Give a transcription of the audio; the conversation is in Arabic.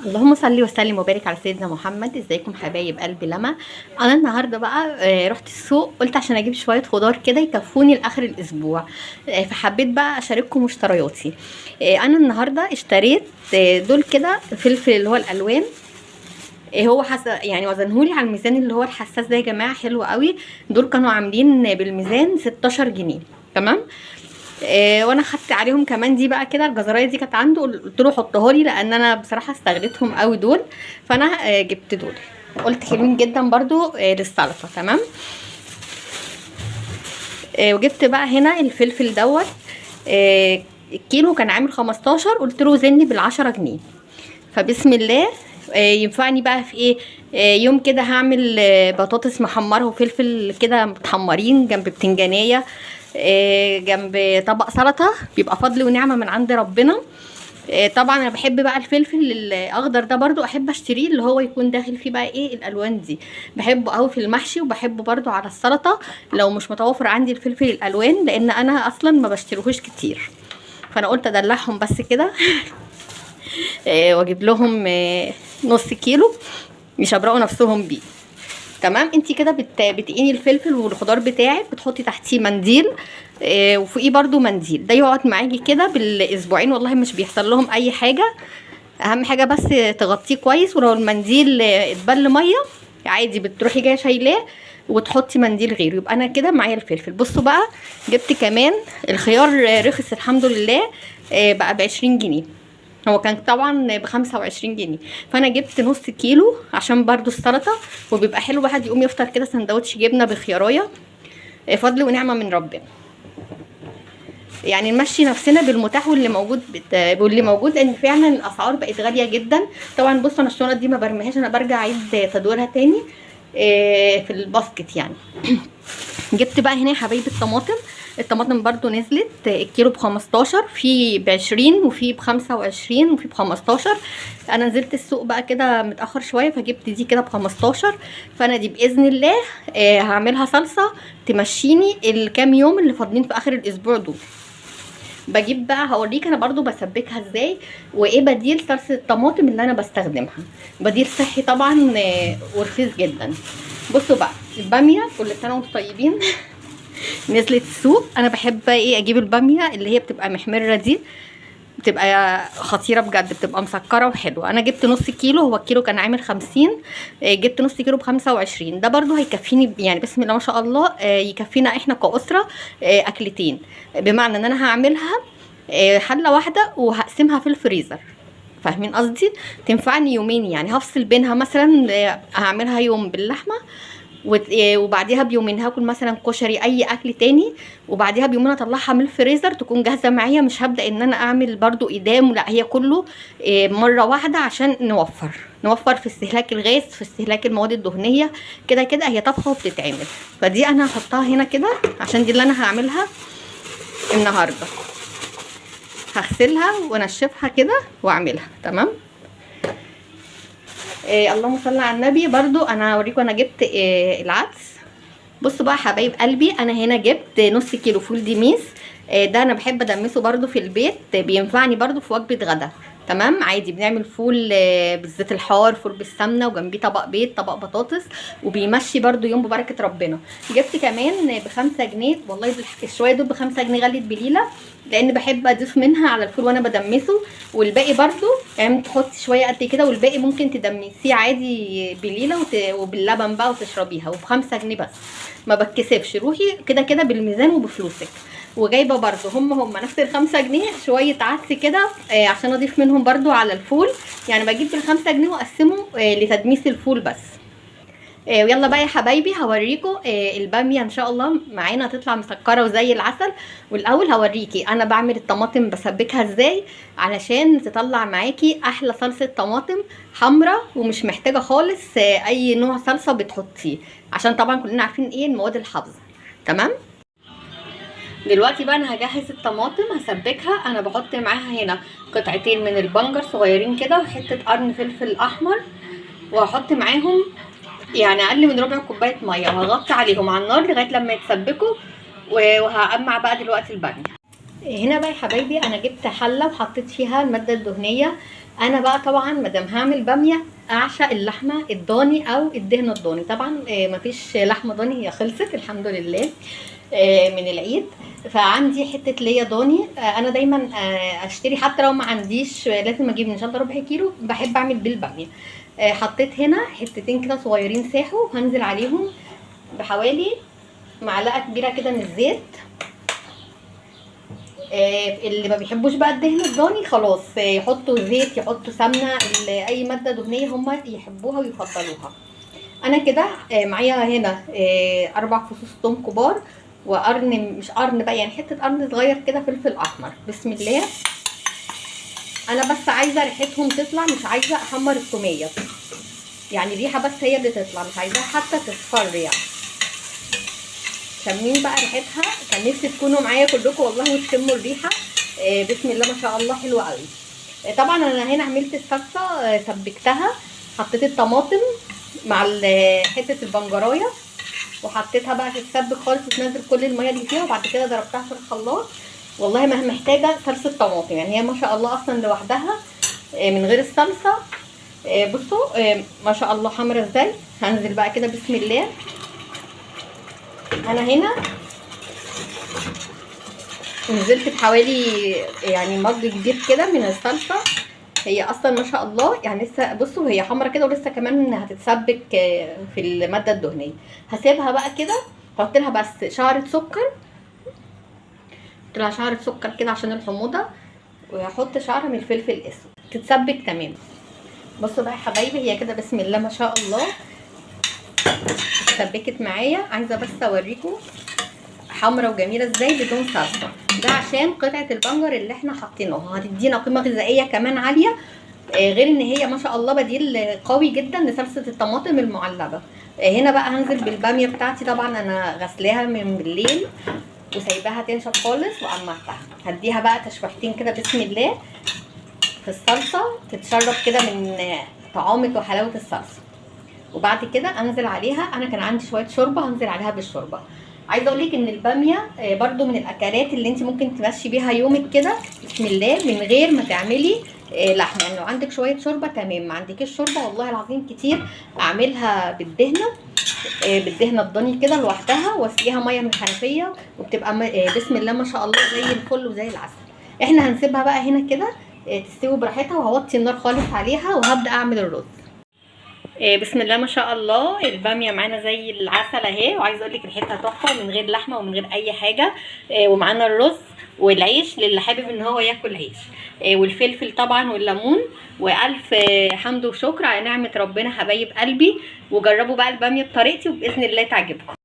اللهم صل وسلم وبارك على سيدنا محمد. ازيكم حبايب قلبي؟ لما انا النهارده بقى رحت السوق، قلت عشان اجيب شويه خضار كده يكفوني لاخر الاسبوع. فحبيت بقى اشارككم مشترياتي. انا النهارده اشتريت دول كده فلفل اللي هو الالوان. هو يعني وزنهولي على الميزان اللي هو الحساس ده يا جماعه، حلو قوي. دول كانوا عاملين بالميزان 16 جنيه. تمام. وانا خدت عليهم كمان دي بقى كده، الجزرايه دي كانت عنده، قلت له حطها لي لان انا بصراحه استغلتهم قوي دول. فانا جبت دول، قلت حلوين جدا برضو للسلطه. تمام. وجبت بقى هنا الفلفل دوت. الكيلو كان عامل 15، قلت له زني بال10 جنيه. فبسم الله. ينفعني بقى في ايه؟ يوم كده هعمل بطاطس محمره وفلفل كده متحمرين جنب بتنجانيه، جنب طبق سلطه، بيبقى فضل ونعمه من عند ربنا. طبعا انا بحب بقى الفلفل الاخضر ده برضو، احب اشتريه اللي هو يكون داخل فيه بقى ايه الالوان دي. بحبه قوي في المحشي، وبحبه برضو على السلطه لو مش متوفر عندي الفلفل الالوان، لان انا اصلا ما بشتريهوش كتير. فانا قلت ادلعهم بس كده. واجيب لهم نص كيلو يشبرقوا نفسهم بيه. تمام. انت كده بتقيني الفلفل والخضار بتاعك، بتحطي تحتيه منديل وفوقيه برضو منديل، ده يقعد معاكي كده بالاسبوعين، والله مش بيحصل لهم اي حاجه. اهم حاجه بس تغطيه كويس، ولو المنديل اتبل ميه عادي بتروحي جايه شايلاه وتحطي منديل غيره. يبقى انا كده معايا الفلفل. بصوا بقى، جبت كمان الخيار رخص الحمد لله، بقى ب20 جنيه. هو كان طبعا ب25 جنيه، فانا جبت نص كيلو عشان برضو السلطه، وبيبقى حلو واحد يقوم يفطر كده سندوتش جبنه بخيارايه. فضل ونعمه من ربنا. يعني نمشي نفسنا بالمتاح واللي موجود، لان فعلا الاسعار بقت غاليه جدا. طبعا بصوا انا الشنط دي ما برميهاش، انا برجع اعيد تدويرها تاني في الباسكت يعني. جبت بقى هنا يا حبايبي الطماطم برضو نزلت. الكيلو ب15، في ب20 وفي ب25 وفي ب15. انا نزلت السوق بقى كده متاخر شويه، فجبت دي كده ب15. فانا دي باذن الله هعملها صلصه تمشيني الكام يوم اللي فاضلين في اخر الاسبوع دول. بجيب بقى هوريك انا برضو بسبكها ازاي، وايه بديل صلصه الطماطم اللي انا بستخدمها. بديل صحي طبعا ورخيص جدا. بصوا بقى الباميه، كل سنه وانتم طيبين. نزلت السوق. انا بحب ايه اجيب الباميه اللي هي بتبقى محمره دي، بتبقى خطيره بجد، بتبقى مسكره وحلوه. انا جبت نص كيلو، هو الكيلو كان عامل 50، جبت نص كيلو ب25. ده برضو هيكفيني يعني بسم الله ما شاء الله، يكفينا احنا كأسرة اكلتين. بمعنى ان انا هعملها حله واحده وهقسمها في الفريزر. فاهمين قصدي؟ تنفعني يومين، يعني هفصل بينها مثلا هعملها يوم باللحمه، وبعديها بيومين هاكل مثلا كشري اي اكل تاني، وبعديها بيومين اطلعها من الفريزر تكون جاهزه معايا. مش هبدا ان انا اعمل برضو ايدام، لا هي كله مره واحده عشان نوفر في استهلاك الغاز، في استهلاك المواد الدهنيه. كده كده هي طبخه وبتتعمل. فدي انا هحطها هنا كده عشان دي اللي انا هعملها النهارده. هغسلها وانشفها كده واعملها. تمام. اللهم صل على النبي. برضو انا هوريكم انا جبت العدس. بصوا بقى حبايب قلبي، انا هنا جبت نص كيلو فول ديميس. ده انا بحب ادمسه برضو في البيت، بينفعني برضو في وجبه غدا. تمام. عادي بنعمل فول بالزيت الحار، فول بالسمنه، وجنبيه طبق بيض، طبق بطاطس، وبيمشي برضو يوم ببركه ربنا. جبت كمان ب5 جنيه، والله الشويه دول ب5 جنيه غلت بليله، لان بحب اضيف منها على الفول وانا بدمسه. والباقي برضو يعني تحطي شويه قد كده، والباقي ممكن تدمسيه عادي بليله وباللبن بقى وتشربيها، وب5 جنيه بس. ما بتكسفش، روحي كده كده بالميزان وبفلوسك. وجايبه برضو هم نفس ال5 جنيه شويه عدس كده عشان اضيف منهم برضو على الفول. يعني بجيب ال5 جنيه واقسمه لتدميس الفول بس. ويلا بقى يا حبايبي هوريكم الباميه ان شاء الله معانا تطلع مسكره وزي العسل. والاول هوريكي انا بعمل الطماطم بسبكها ازاي علشان تطلع معاكي احلى صلصه طماطم حمراء، ومش محتاجه خالص اي نوع صلصه بتحطيه، عشان طبعا كلنا عارفين ايه المواد الحافظه. تمام. دلوقتي بقى انا هجهز الطماطم هسبكها. انا بحط معاها هنا قطعتين من البنجر صغيرين كده، وحته قرن فلفل احمر، وهحط معاهم يعني اقل من ربع كوبايه ميه، وهغطي عليهم على النار لغايه لما يتسبكوا. وهقمع بقى دلوقتي الباميه. هنا بقى يا حبايبي انا جبت حله وحطيت فيها الماده الدهنيه. انا بقى طبعا مادام هعمل باميه اعشق اللحمه الضاني او الدهن الضاني. طبعا مفيش لحمه ضاني، هي خلصت الحمد لله من العيد. فعندي حته ليا ضاني. انا دايما اشتري، حتى لو ما عنديش لازم اجيب ان شاء الله ربع كيلو. بحب اعمل بالباميه. حطيت هنا حتتين كده صغيرين ساحوا، هنزل عليهم بحوالي معلقه كبيره كده من الزيت. اللي ما بيحبوش بقى الدهن الضاني خلاص يحطوا زيت، يحطوا سمنه، اي ماده دهنيه هم يحبوها ويفضلوها. انا كده معايا هنا 4 فصوص ثوم كبار، وقرن، مش قرن بقى يعني، حته قرن صغير كده فلفل احمر. بسم الله. انا بس عايزه ريحتهم تطلع، مش عايزه احمر التوميه، يعني الريحه بس هي اللي تطلع، مش عايزاها حتى تصفر يعني. شامين بقى ريحتها، كان نفسي تكونوا معايا كلكم والله وتشموا الريحه. بسم الله ما شاء الله حلوه قوي. طبعا انا هنا عملت الصلصه، سبكتها، حطيت الطماطم مع حته البنجرايه وحطيتها بقى تتسبك خالص وتنزل كل الميه اللي فيها، وبعد كده ضربتها في الخلاط. والله ما محتاجه صلصه طماطم، يعني هي ما شاء الله اصلا لوحدها من غير الصلصه. بصوا ما شاء الله حمرا ازاي. هنزل بقى كده بسم الله. انا هنا نزلت بحوالي يعني مج كبير كده من الصلصه. هي اصلا ما شاء الله يعني لسه، بصوا هي حمرا كده ولسه كمان هتتسبك في الماده الدهنيه. هسيبها بقى كده. احط لها بس شعره سكر، احط لها شعره سكر كده عشان الحموضه، وهحط شعره من الفلفل الاسود تتسبك تمام. بصوا بقى يا حبايبي هي كده بسم الله ما شاء الله اتسبكت معايا. عايزه بس اوريكم حمرا وجميله ازاي بدون صلصه. ده عشان قطعه البنجر اللي احنا حاطينها هتدينا قيمه غذائيه كمان عاليه، غير ان هي ما شاء الله بديل قوي جدا لصلصه الطماطم المعلبه. هنا بقى هنزل بالباميه بتاعتي. طبعا انا غسلاها من بالليل وسايباها تنشف خالص وقمعتها. هديها بقى تشويحتين كده بسم الله في الصلصه، تتشرب كده من طعامه وحلاوه الصلصه. وبعد كده انزل عليها، انا كان عندي شويه شوربه هنزل عليها بالشوربه. عايزه اقول لك ان الباميه برضو من الاكلات اللي انت ممكن تمشي بيها يومك كده بسم الله من غير ما تعملي لحمه. يعني لو عندك شويه شوربه تمام، ما عندكيش شوربه والله العظيم كتير اعملها بالدهنه، بالدهنه الضاني كده لوحدها، واسقيها ميه من الحنفيه وبتبقى بسم الله ما شاء الله زي الفل وزي العسل. احنا هنسيبها بقى هنا كده تستوي براحتها، وهوطي النار خالص عليها وهبدا اعمل الرز. بسم الله ما شاء الله الباميه معانا زي العسل اهي. وعايزه اقول لك ريحتها تحفه من غير لحمه ومن غير اي حاجه. ومعانا الرز والعيش للي حابب ان هو ياكل عيش، والفلفل طبعا والليمون. والف حمد وشكر على نعمه ربنا حبايب قلبي. وجربوا بقى الباميه بطريقتي وباذن الله تعجبكم.